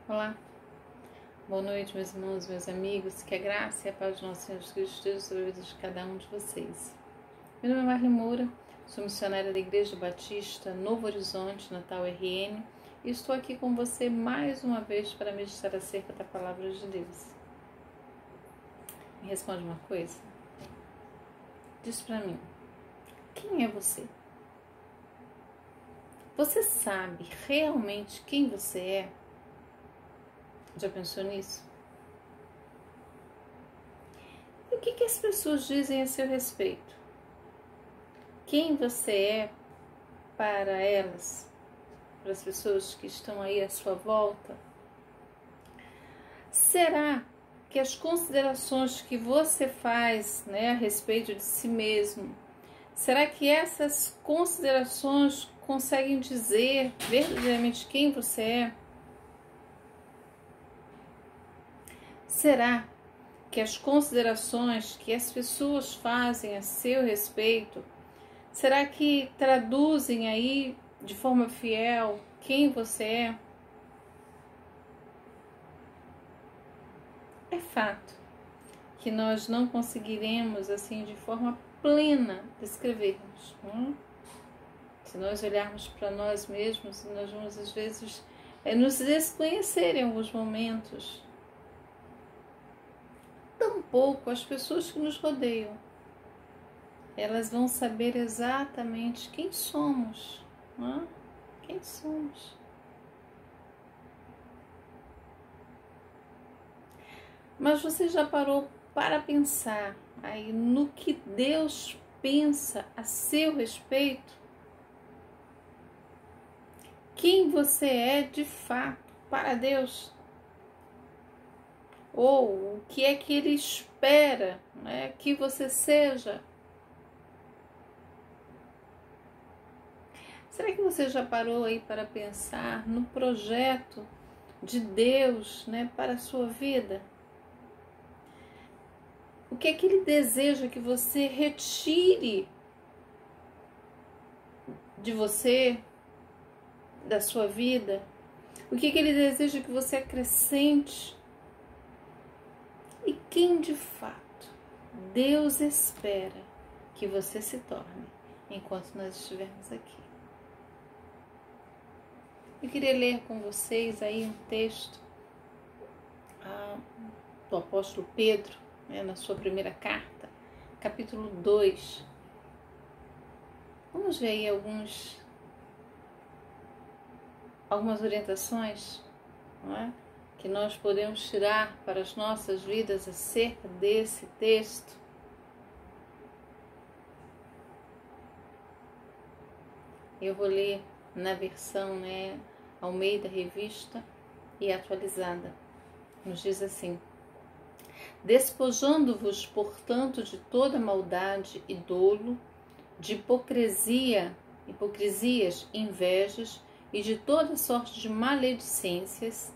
Olá, boa noite, meus irmãos, meus amigos. Que a graça e a paz do nosso Senhor Jesus Cristo esteja sobre a vida de cada um de vocês. Meu nome é Marli Moura, sou missionária da Igreja Batista Novo Horizonte, Natal RN, e estou aqui com você mais uma vez para meditar acerca da Palavra de Deus. Me responde uma coisa. Diz para mim, quem é você? Você sabe realmente quem você é? Já pensou nisso? E o que as pessoas dizem a seu respeito? Quem você é para elas? Para as pessoas que estão aí à sua volta? Será que as considerações que você faz, a respeito de si mesmo, será que essas considerações conseguem dizer verdadeiramente quem você é? Será que as considerações que as pessoas fazem a seu respeito, será que traduzem aí de forma fiel quem você é? É fato que nós não conseguiremos assim de forma plena descrevermos. Se nós olharmos para nós mesmos, nós vamos às vezes nos desconhecer em alguns momentos. Tampouco as pessoas que nos rodeiam, elas vão saber exatamente quem somos, quem somos. Mas você já parou para pensar aí no que Deus pensa a seu respeito? Quem você é de fato para Deus? Ou o que é que Ele espera que você seja? Será que você já parou aí para pensar no projeto de Deus para a sua vida? O que é que Ele deseja que você retire de você, da sua vida? O que é que Ele deseja que você acrescente? E quem de fato Deus espera que você se torne enquanto nós estivermos aqui? Eu queria ler com vocês aí um texto do apóstolo Pedro, na sua primeira carta, capítulo 2. Vamos ver aí algumas orientações, que nós podemos tirar para as nossas vidas acerca desse texto. Eu vou ler na versão Almeida Revista e Atualizada. Nos diz assim: despojando-vos, portanto, de toda maldade e dolo, de hipocrisias, invejas e de toda sorte de maledicências,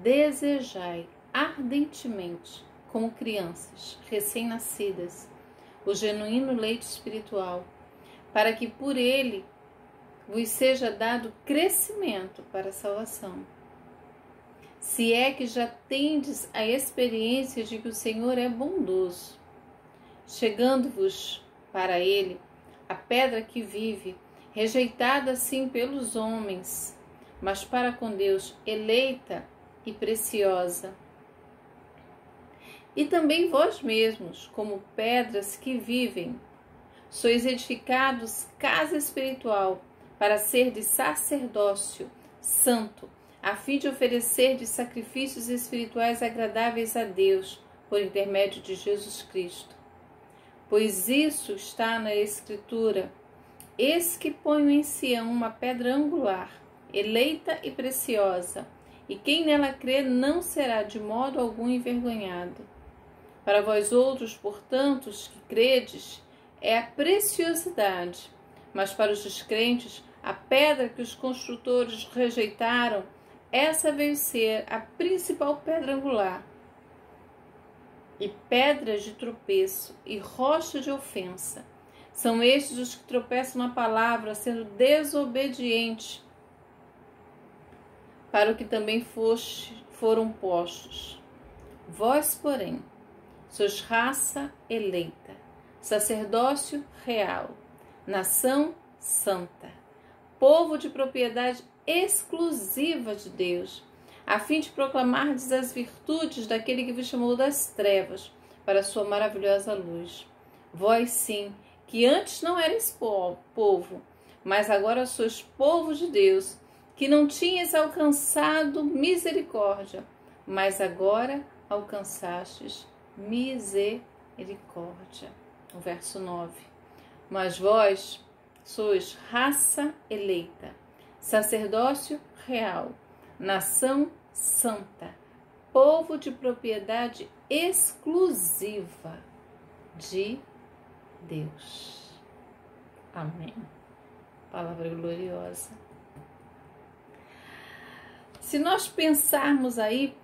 desejai ardentemente, como crianças recém-nascidas, o genuíno leite espiritual, para que por ele vos seja dado crescimento para a salvação. Se é que já tendes a experiência de que o Senhor é bondoso, chegando-vos para ele a pedra que vive, rejeitada assim pelos homens, mas para com Deus eleita e preciosa. E também vós mesmos, como pedras que vivem, sois edificados casa espiritual, para ser de sacerdócio santo, a fim de oferecer de sacrifícios espirituais agradáveis a Deus, por intermédio de Jesus Cristo. Pois isso está na Escritura: eis que ponho em Sião uma pedra angular, eleita e preciosa, e quem nela crê não será de modo algum envergonhado. Para vós outros, portanto, os que credes, é a preciosidade, mas para os descrentes, a pedra que os construtores rejeitaram, essa veio ser a principal pedra angular, e pedra de tropeço e rocha de ofensa. São estes os que tropeçam na palavra, sendo desobedientes, para o que também foram postos. Vós, porém, sois raça eleita, sacerdócio real, nação santa, povo de propriedade exclusiva de Deus, a fim de proclamardes as virtudes daquele que vos chamou das trevas para a sua maravilhosa luz. Vós sim, que antes não erais povo, mas agora sois povo de Deus, que não tinhas alcançado misericórdia, mas agora alcançastes misericórdia. O verso 9. Mas vós sois raça eleita, sacerdócio real, nação santa, povo de propriedade exclusiva de Deus. Amém. Palavra gloriosa. Se nós pensarmos aí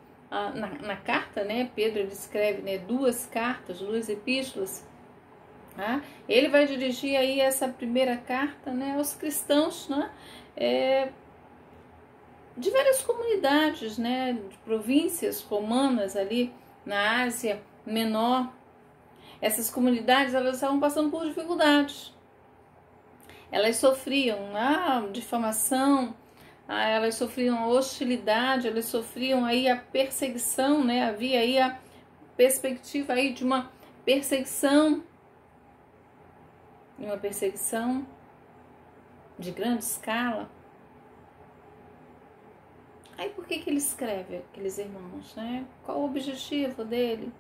na carta, né? Pedro ele escreve, né, 2 cartas, 2 epístolas. Tá? Ele vai dirigir aí essa primeira carta, né, aos cristãos, né, de várias comunidades, né, de províncias romanas ali na Ásia Menor. Essas comunidades elas estavam passando por dificuldades. Elas sofriam difamação, elas sofriam a hostilidade, elas sofriam aí a perseguição, né? Havia aí a perspectiva aí de uma perseguição de grande escala. Aí por que ele escreve aqueles irmãos, né? Qual o objetivo dele?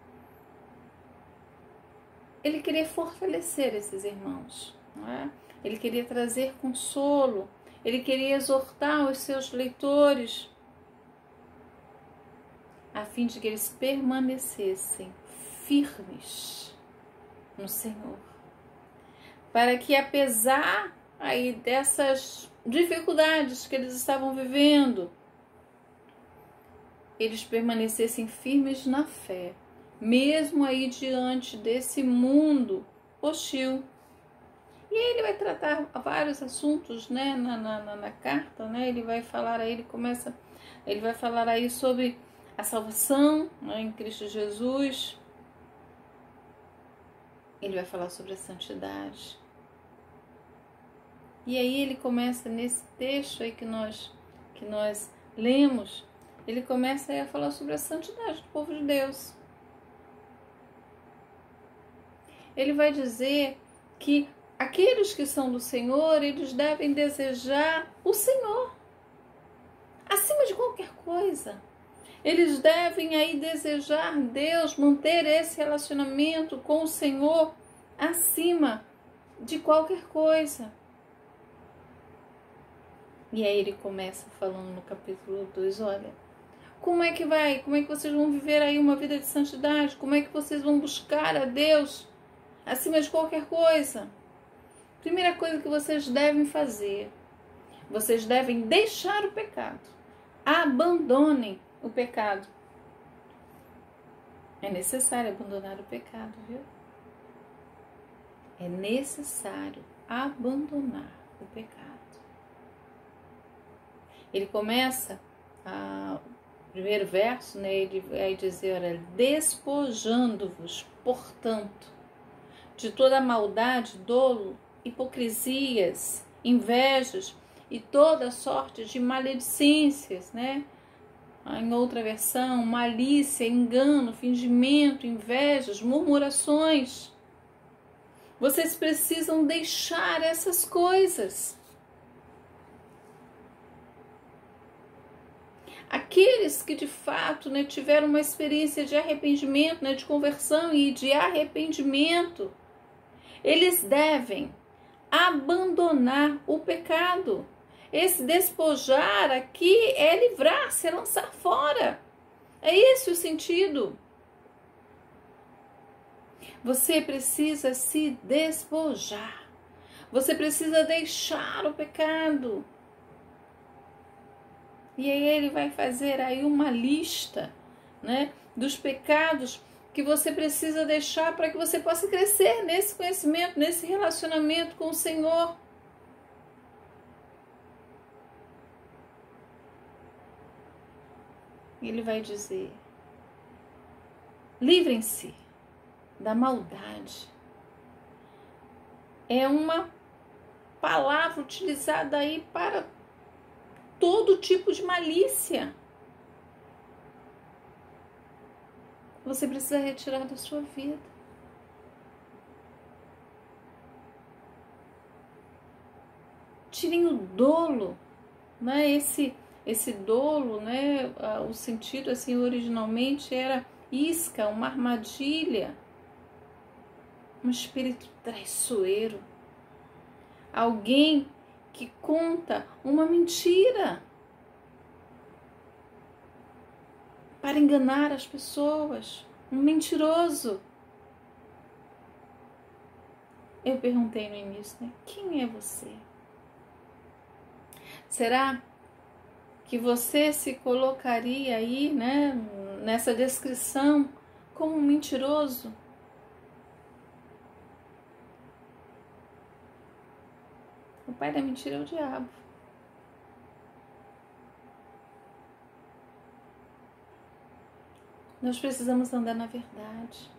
Ele queria fortalecer esses irmãos, não é? Ele queria trazer consolo, ele queria exortar os seus leitores, a fim de que eles permanecessem firmes no Senhor. Para que, apesar aí dessas dificuldades que eles estavam vivendo, eles permanecessem firmes na fé, mesmo aí diante desse mundo hostil. E aí ele vai tratar vários assuntos, né, na carta, né? Ele vai falar aí, ele vai falar aí sobre a salvação, né, em Cristo Jesus. Ele vai falar sobre a santidade. E aí ele começa nesse texto aí que nós lemos, ele começa aí a falar sobre a santidade do povo de Deus. Ele vai dizer que aqueles que são do Senhor, eles devem desejar o Senhor acima de qualquer coisa. Eles devem aí desejar Deus, manter esse relacionamento com o Senhor acima de qualquer coisa. E aí ele começa falando no capítulo 2, olha, como é que vocês vão viver aí uma vida de santidade? Como é que vocês vão buscar a Deus acima de qualquer coisa? Primeira coisa que vocês devem fazer, vocês devem deixar o pecado. Abandonem o pecado. É necessário abandonar o pecado, viu? É necessário abandonar o pecado. Ele começa, o primeiro verso, né, ele vai dizer, olha, despojando-vos, portanto, de toda maldade, dolo, hipocrisias, invejas e toda sorte de maledicências, né? Em outra versão, malícia, engano, fingimento, invejas, murmurações. Vocês precisam deixar essas coisas. Aqueles que de fato, né, tiveram uma experiência de arrependimento, né, de conversão e de arrependimento, eles devem abandonar o pecado. Esse despojar aqui é livrar-se, é lançar fora. É esse o sentido. Você precisa se despojar. Você precisa deixar o pecado. E aí ele vai fazer aí uma lista, né, dos pecados que você precisa deixar para que você possa crescer nesse conhecimento, nesse relacionamento com o Senhor. Ele vai dizer: livrem-se da maldade. É uma palavra utilizada aí para todo tipo de malícia. Você precisa retirar da sua vida. Tirem o dolo, né? Esse dolo, né? O sentido assim originalmente era isca, uma armadilha, um espírito traiçoeiro, alguém que conta uma mentira para enganar as pessoas, um mentiroso. Eu perguntei no início, né? Quem é você? Será que você se colocaria aí, né, nessa descrição como um mentiroso? O pai da mentira é o diabo. Nós precisamos andar na verdade.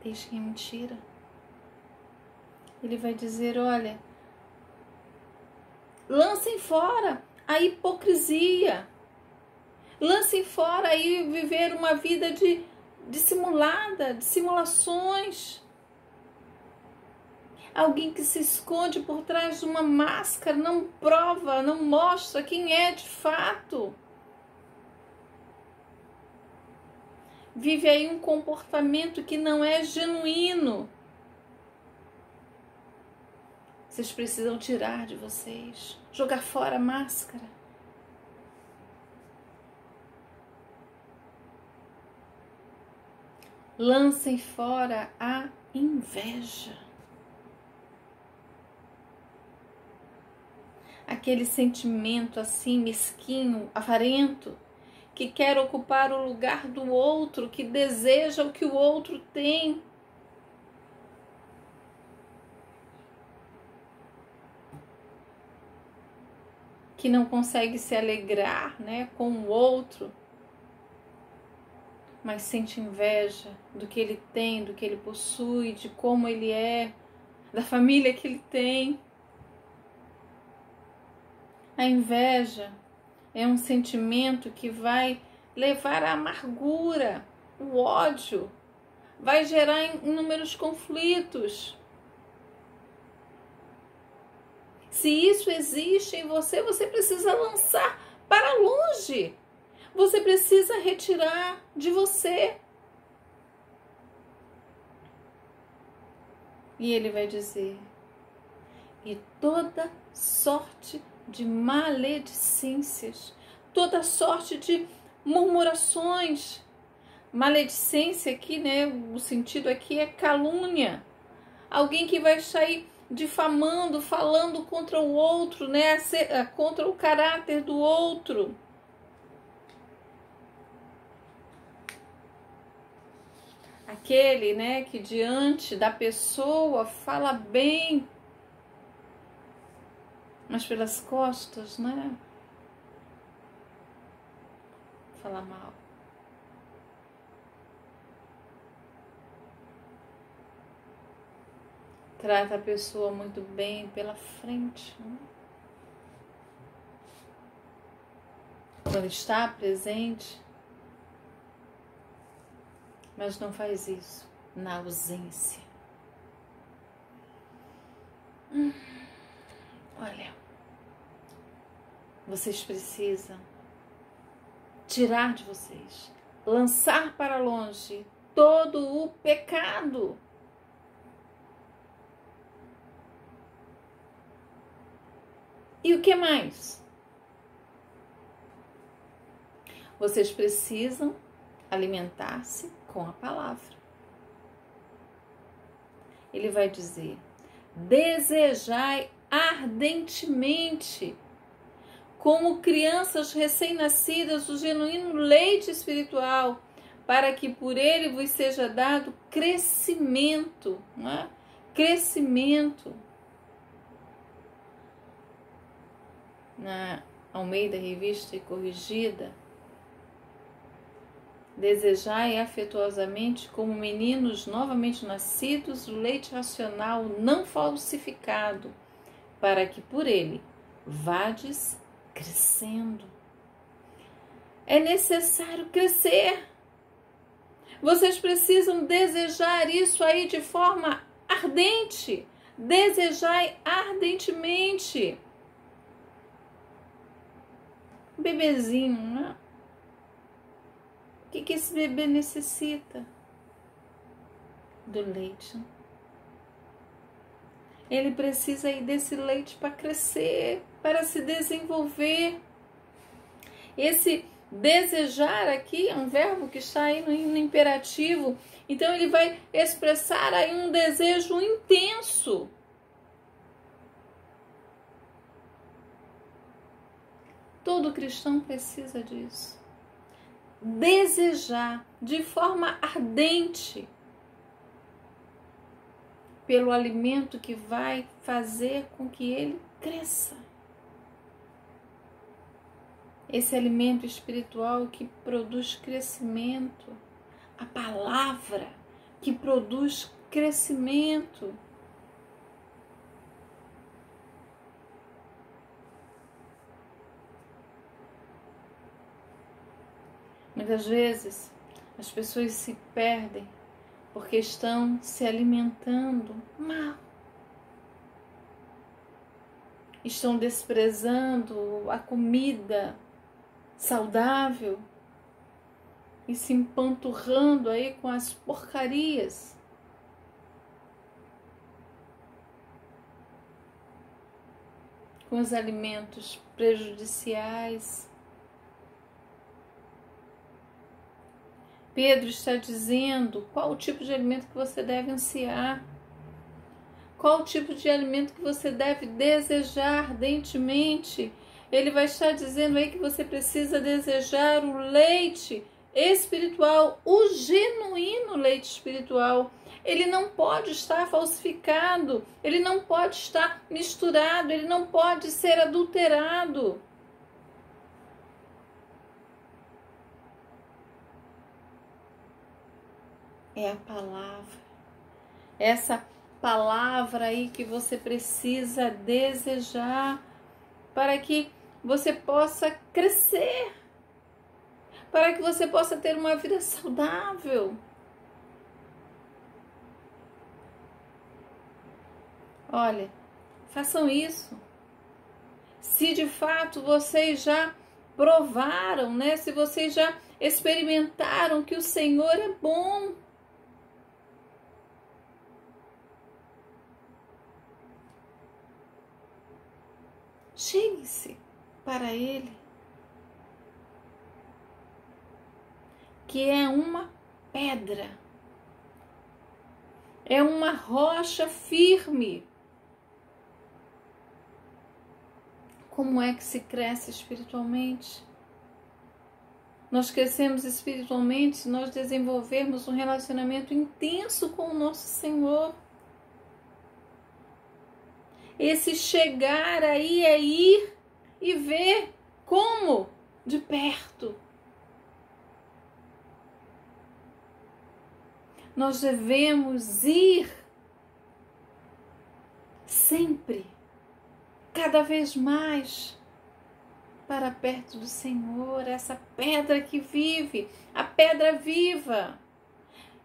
Deixem a mentira. Ele vai dizer, olha, lancem fora a hipocrisia. Lancem fora aí viver uma vida dissimulada, de simulações. Alguém que se esconde por trás de uma máscara, não prova, não mostra quem é de fato. Vive aí um comportamento que não é genuíno. Vocês precisam tirar de vocês, jogar fora a máscara. Lancem fora a inveja. Aquele sentimento assim mesquinho, avarento, que quer ocupar o lugar do outro, que deseja o que o outro tem. Que não consegue se alegrar, né, com o outro, mas sente inveja do que ele tem, do que ele possui, de como ele é, da família que ele tem. A inveja é um sentimento que vai levar à amargura, o ódio, vai gerar inúmeros conflitos. Se isso existe em você, você precisa lançar para longe. Você precisa retirar de você. E ele vai dizer, e toda sorte de maledicências, toda sorte de murmurações. Maledicência aqui, né? O sentido aqui é calúnia. Alguém que vai sair difamando, falando contra o outro, né? Contra o caráter do outro. Aquele, né, que diante da pessoa fala bem, mas pelas costas, né, fala mal. Trata a pessoa muito bem pela frente, né? Quando está presente, mas não faz isso na ausência. Olha, vocês precisam tirar de vocês, lançar para longe todo o pecado. E o que mais? Vocês precisam alimentar-se com a palavra. Ele vai dizer, desejai ardentemente, como crianças recém-nascidas, o genuíno leite espiritual, para que por ele vos seja dado crescimento, não é? Crescimento. na Almeida Revista e Corrigida, desejai afetuosamente como meninos novamente nascidos o leite racional não falsificado, para que por ele vades crescendo. É necessário crescer. Vocês precisam desejar isso aí de forma ardente. Desejai ardentemente. Bebezinho, né? O que esse bebê necessita? Do leite. Ele precisa aí desse leite para crescer, para se desenvolver. Esse desejar aqui é um verbo que está aí no imperativo. Então ele vai expressar aí um desejo intenso. Todo cristão precisa disso. Desejar de forma ardente pelo alimento que vai fazer com que ele cresça. Esse alimento espiritual que produz crescimento, a palavra que produz crescimento. Muitas vezes as pessoas se perdem porque estão se alimentando mal. Estão desprezando a comida saudável e se empanturrando aí com as porcarias. Com os alimentos prejudiciais. Pedro está dizendo qual o tipo de alimento que você deve ansiar. Qual o tipo de alimento que você deve desejar ardentemente. Ele vai estar dizendo aí que você precisa desejar o leite espiritual, o genuíno leite espiritual. Ele não pode estar falsificado, ele não pode estar misturado, ele não pode ser adulterado. É a palavra. Essa palavra aí que você precisa desejar para que você possa crescer, para que você possa ter uma vida saudável. Olha, façam isso. Se de fato vocês já provaram, né? Se vocês já experimentaram que o Senhor é bom. Chegue-se para Ele, que é uma pedra, é uma rocha firme. Como é que se cresce espiritualmente? Nós crescemos espiritualmente se nós desenvolvermos um relacionamento intenso com o nosso Senhor. Esse chegar aí é ir e ver como de perto. Nós devemos ir sempre, cada vez mais, para perto do Senhor, essa pedra que vive, a pedra viva,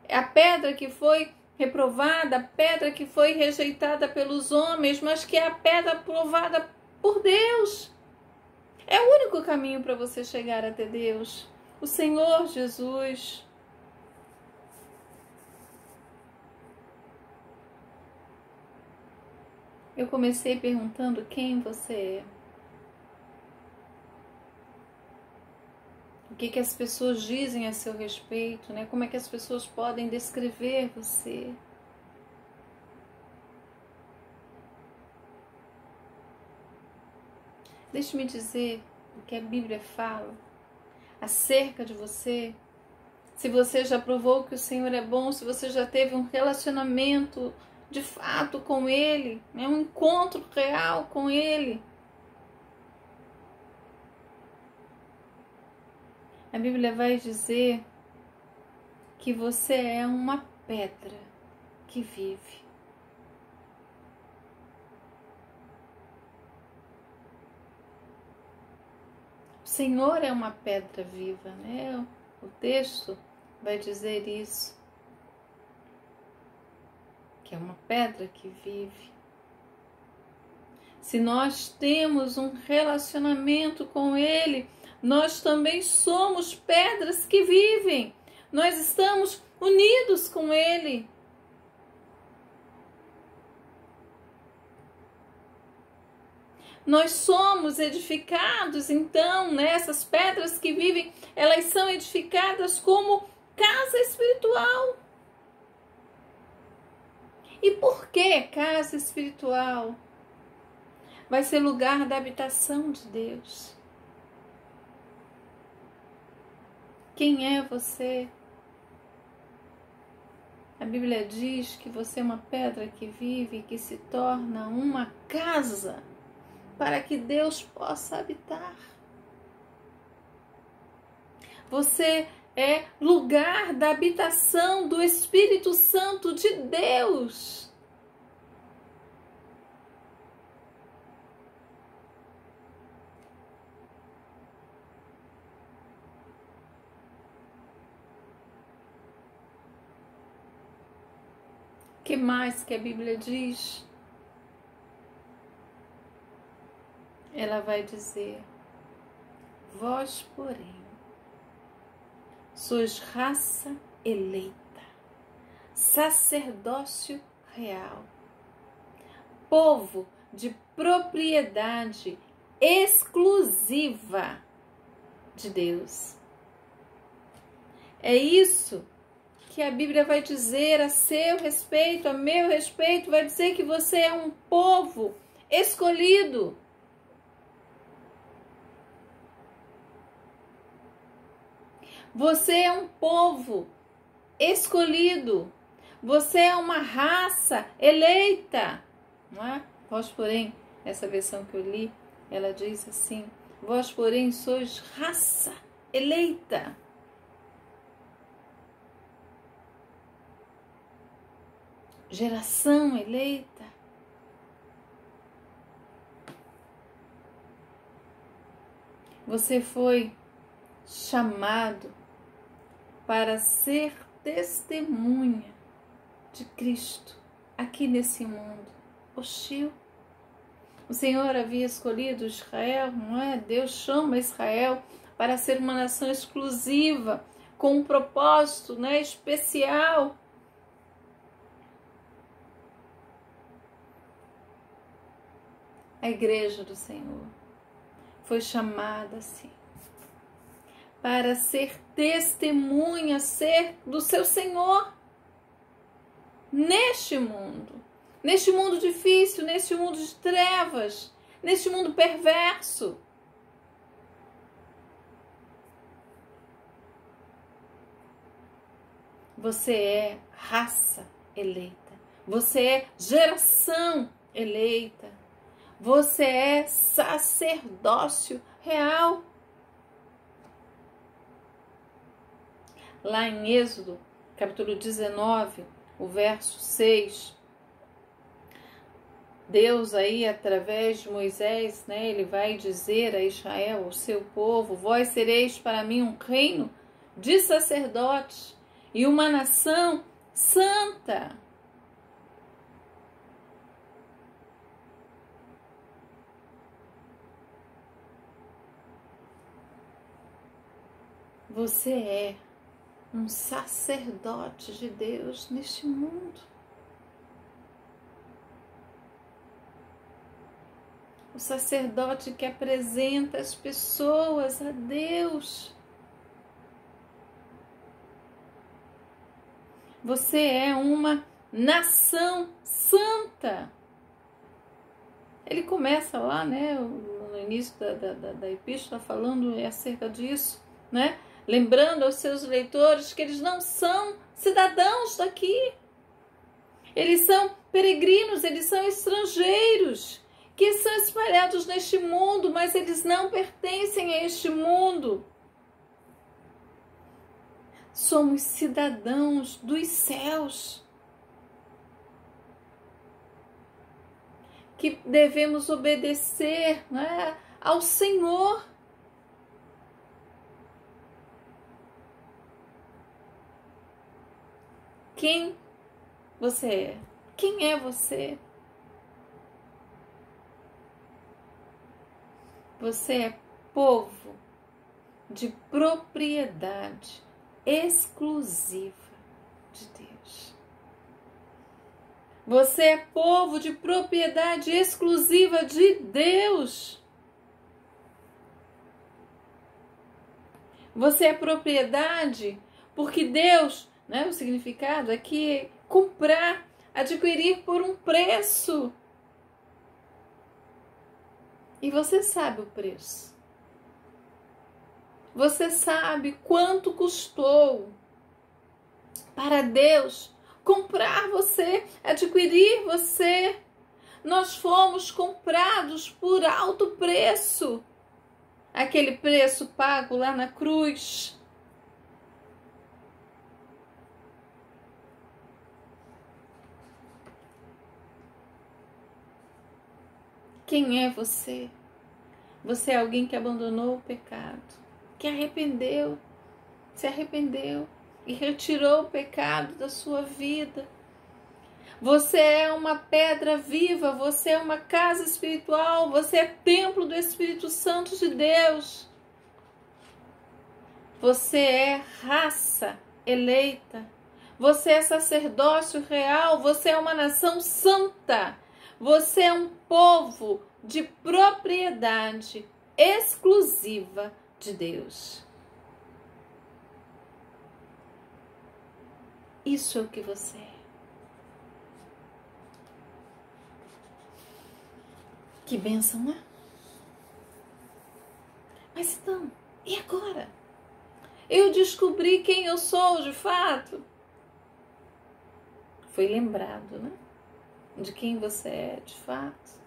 a pedra que foi reprovada, a pedra que foi rejeitada pelos homens, mas que é a pedra aprovada por Deus. É o único caminho para você chegar até Deus, o Senhor Jesus. Eu comecei perguntando quem você é. O que as pessoas dizem a seu respeito, né? Como é que as pessoas podem descrever você? Deixe-me dizer o que a Bíblia fala acerca de você. Se você já provou que o Senhor é bom, se você já teve um relacionamento de fato com Ele, né? Um encontro real com Ele. A Bíblia vai dizer que você é uma pedra que vive. O Senhor é uma pedra viva, né? O texto vai dizer isso, que é uma pedra que vive. Se nós temos um relacionamento com Ele, nós também somos pedras que vivem. Nós estamos unidos com Ele. Nós somos edificados, então, essas pedras que vivem, elas são edificadas como casa espiritual. E por que casa espiritual? Vai ser lugar da habitação de Deus. Quem é você? A Bíblia diz que você é uma pedra que vive e que se torna uma casa para que Deus possa habitar. Você é lugar da habitação do Espírito Santo de Deus. O que mais que a Bíblia diz? Ela vai dizer: vós, porém, sois raça eleita, sacerdócio real, povo de propriedade exclusiva de Deus. É isso que a Bíblia vai dizer a seu respeito, a meu respeito, vai dizer que você é um povo escolhido. Você é um povo escolhido. Você é uma raça eleita. Não é? Vós, porém, essa versão que eu li, ela diz assim: vós, porém, sois raça eleita. Geração eleita. Você foi chamado para ser testemunha de Cristo aqui nesse mundo hostil. O Senhor havia escolhido Israel, não é? Deus chama Israel para ser uma nação exclusiva, com um propósito, especial. A igreja do Senhor foi chamada assim, para ser testemunha, do seu Senhor neste mundo difícil, neste mundo de trevas, neste mundo perverso. Você é raça eleita, você é geração eleita, você é sacerdócio real. Lá em Êxodo, capítulo 19, o verso 6, Deus aí, através de Moisés, ele vai dizer a Israel, o seu povo: vós sereis para mim um reino de sacerdotes e uma nação santa. Você é um sacerdote de Deus neste mundo. O sacerdote que apresenta as pessoas a Deus. Você é uma nação santa. Ele começa lá, no início da epístola, falando acerca disso, lembrando aos seus leitores que eles não são cidadãos daqui. Eles são peregrinos, eles são estrangeiros, que são espalhados neste mundo, mas eles não pertencem a este mundo. somos cidadãos dos céus, que devemos obedecer, né, ao Senhor. Quem você é? Quem é você? Você é povo de propriedade exclusiva de Deus. Você é povo de propriedade exclusiva de Deus. Você é propriedade porque Deus, né, o significado aqui é comprar, adquirir por um preço. E você sabe o preço. Você sabe quanto custou para Deus comprar você, adquirir você. Nós fomos comprados por alto preço. Aquele preço pago lá na cruz. Quem é você? Você é alguém que abandonou o pecado, que se arrependeu e retirou o pecado da sua vida. Você é uma pedra viva, você é uma casa espiritual, você é templo do Espírito Santo de Deus. Você é raça eleita, você é sacerdócio real, você é uma nação santa, você é um povo de propriedade exclusiva de Deus. Isso é o que você é. Que bênção, né? Mas então, e agora? Eu descobri quem eu sou de fato. Foi lembrado, né? De quem você é de fato.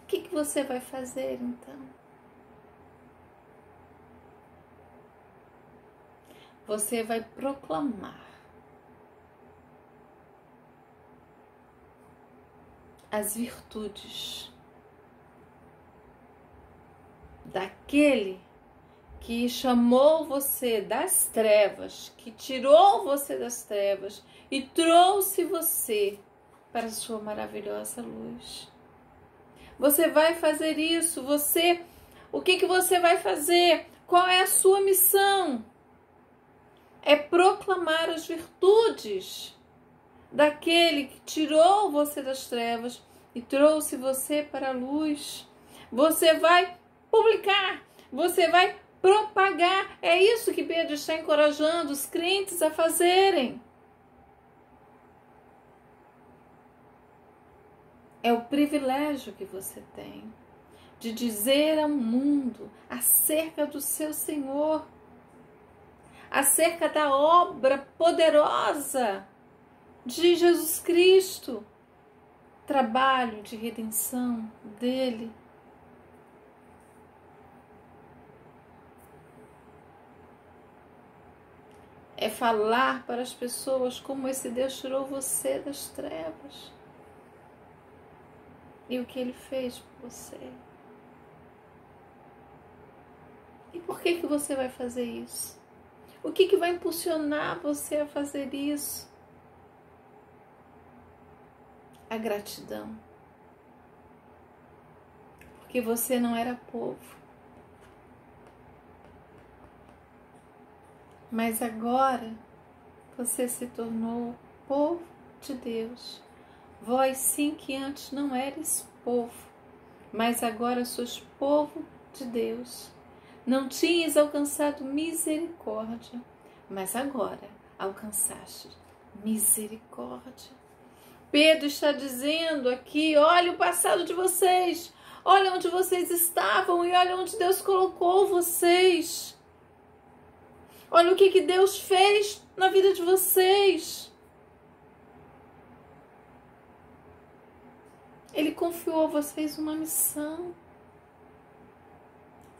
O que você vai fazer então? Você vai proclamar as virtudes daquele que chamou você das trevas, que tirou você das trevas e trouxe você para a sua maravilhosa luz. Você vai fazer isso, o que você vai fazer? Qual é a sua missão? É proclamar as virtudes daquele que tirou você das trevas e trouxe você para a luz. Você vai publicar, você vai propagar. É isso que Pedro está encorajando os crentes a fazerem. É o privilégio que você tem de dizer ao mundo acerca do seu Senhor, acerca da obra poderosa de Jesus Cristo, trabalho de redenção dele. É falar para as pessoas como esse Deus tirou você das trevas e o que ele fez por você. E por que você vai fazer isso? O que vai impulsionar você a fazer isso? A gratidão. Porque você não era povo. Mas agora você se tornou povo de Deus. Vós sim que antes não eres povo, mas agora sois povo de Deus. Não tinhas alcançado misericórdia, mas agora alcançaste misericórdia. Pedro está dizendo aqui, olha o passado de vocês, olha onde vocês estavam e olha onde Deus colocou vocês. Olha o que Deus fez na vida de vocês. Ele confiou a vocês uma missão.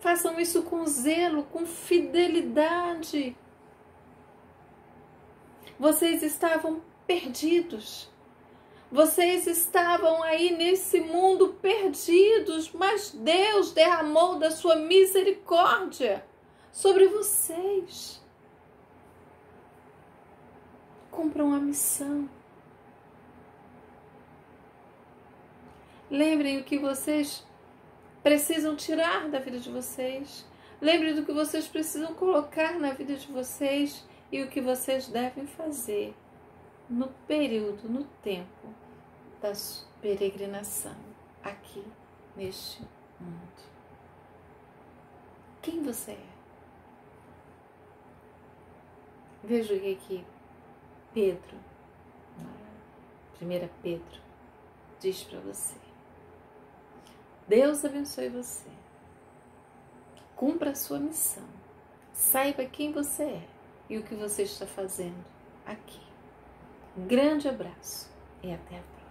Façam isso com zelo, com fidelidade. Vocês estavam perdidos. Vocês estavam aí nesse mundo perdidos, mas Deus derramou da sua misericórdia sobre vocês. Cumpram a missão. Lembrem o que vocês precisam tirar da vida de vocês. Lembrem do que vocês precisam colocar na vida de vocês e o que vocês devem fazer no período, no tempo da peregrinação aqui neste mundo. Quem você é? Veja o que Pedro, 1 Pedro, diz para você. Deus abençoe você. Cumpra a sua missão. Saiba quem você é e o que você está fazendo aqui. Um grande abraço e até a próxima.